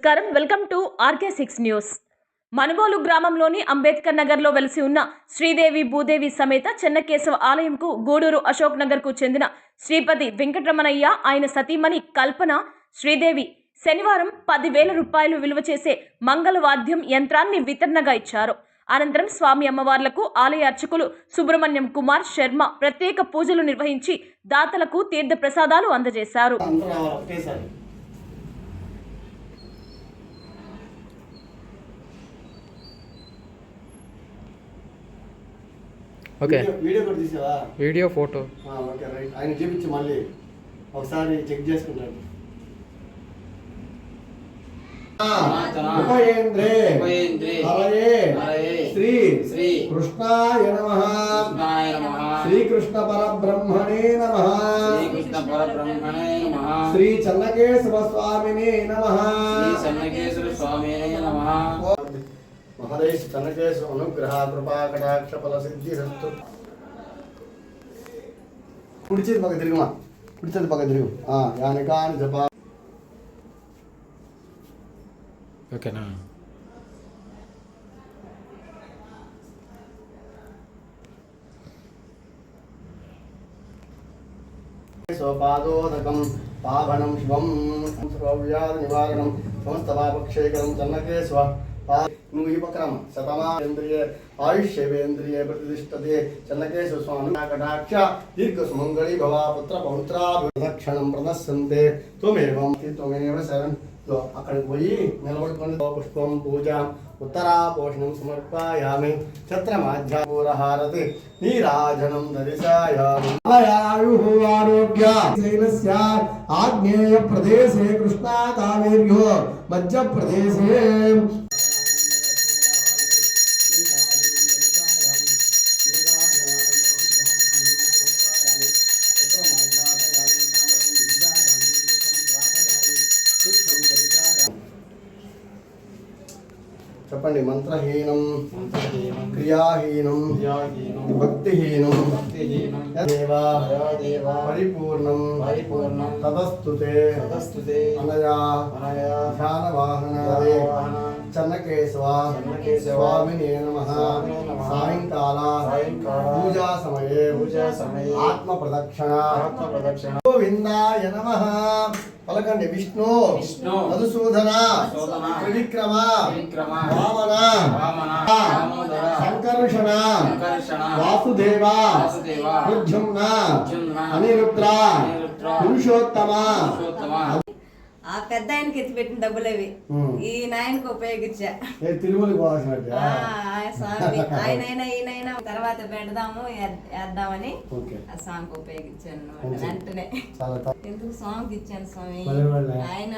నమస్కారం welcome to RK6 news. Manubolu గ్రామంలోని అంబేద్కర్ నగర్లో వెలిసి ఉన్న శ్రీదేవి భూదేవి సమేత చెన్నకేశవ ఆలయంకు గూడూరు అశోక్ నగర్కు చెందిన శ్రీపతి వెంకటరమణయ్య ఆయన సతీమణి కల్పన శ్రీదేవి శనివారం 10,000 రూపాయలు విలువ చేసే మంగళవాద్యం యంత్రాన్ని వితరణగా ఇచ్చారు. అనంతరం స్వామి అమ్మవార్లకు ఆలయ అర్చకులు సుబ్రహ్మణ్యం కుమార్ శర్మ ప్రత్యేక పూజలు నిర్వహించి దాతలకు తీర్థ ప్రసాదాలు అందజేశారు. ఓకే వీడియో కూడా తీసావా? Video photo okay right. ఆయన చూపించి మళ్ళీ ఒకసారి చెక్ చేసుకుంటాను. శ్రీ కృష్ణాయ నమః. శ్రీకృష్ణ పరబ్రహ్మణే నమః. శ్రీ చెన్నకేశవ స్వామినే నమః. మహదేశ్ చెన్నకేశవ అనుగ్రహ కృపా కటాక్ష ఫల సిద్ధిరస్తు. కుడిచేది పక్క తిరుగుమా, కుడిచేది పక్క తిరుగు. యానికాని జపా. ఓకేనా? స్వపాదోదకం పావనం శివం సర్వవ్యాధి నివారణం సమస్త పాపక్షేకరం చెన్నకేశవ. నువ్వు ఈ పక్కన శతమాంద్రియ ఆయుష్యేంద్రియ ప్రతిష్టతే చెన్నకేశవ స్వామి కటాక్ష దీర్ఘ సుమంగళి భవ పుత్ర పౌత్రాభిరక్షణం ప్రదర్శంతే త్వమేవ శరణ్. అక్కడికి పోయి నిలబడుకొని పుష్పం పూజ ఉత్తరా పోషణం సమర్పయామి. ఛత్రమాధ్యాపూరహారతి నీరాజనం దర్శయామి. ఆరోగ్య శైలస్య ఆగ్నేయ ప్రదేశే కృష్ణా కావేర్యో మధ్య ప్రదేశే చెప్పండి. మంత్రహీనం క్రియాహీనం భక్తిహీనం పరిపూర్ణం తదస్తుతే అనయా ధ్యానవాహనాదే చెన్నకేశవ స్వామినే నమః. సాయంకాల పూజా సమయే ఆత్మ ప్రదక్షిణ గోవిందాయ నమః. పలకండి. విష్ణు మధుసూదన త్రివిక్రమ వామన సంకర్షణ వాసుదేవ ప్రద్యుమ్న అనిరుద్ర పురుషోత్తమ. ఆ పెద్ద ఆయనకి ఎత్తి పెట్టిన డబ్బులు అవి ఈ నాయనకి ఉపయోగించా. ఆయనైనా ఈయనైనా తర్వాత పెడదాము వేద్దామని ఆ సాంగ్ ఉపయోగించాను. వెంటనే ఎందుకు సాంగ్ ఇచ్చాను స్వామి. ఆయన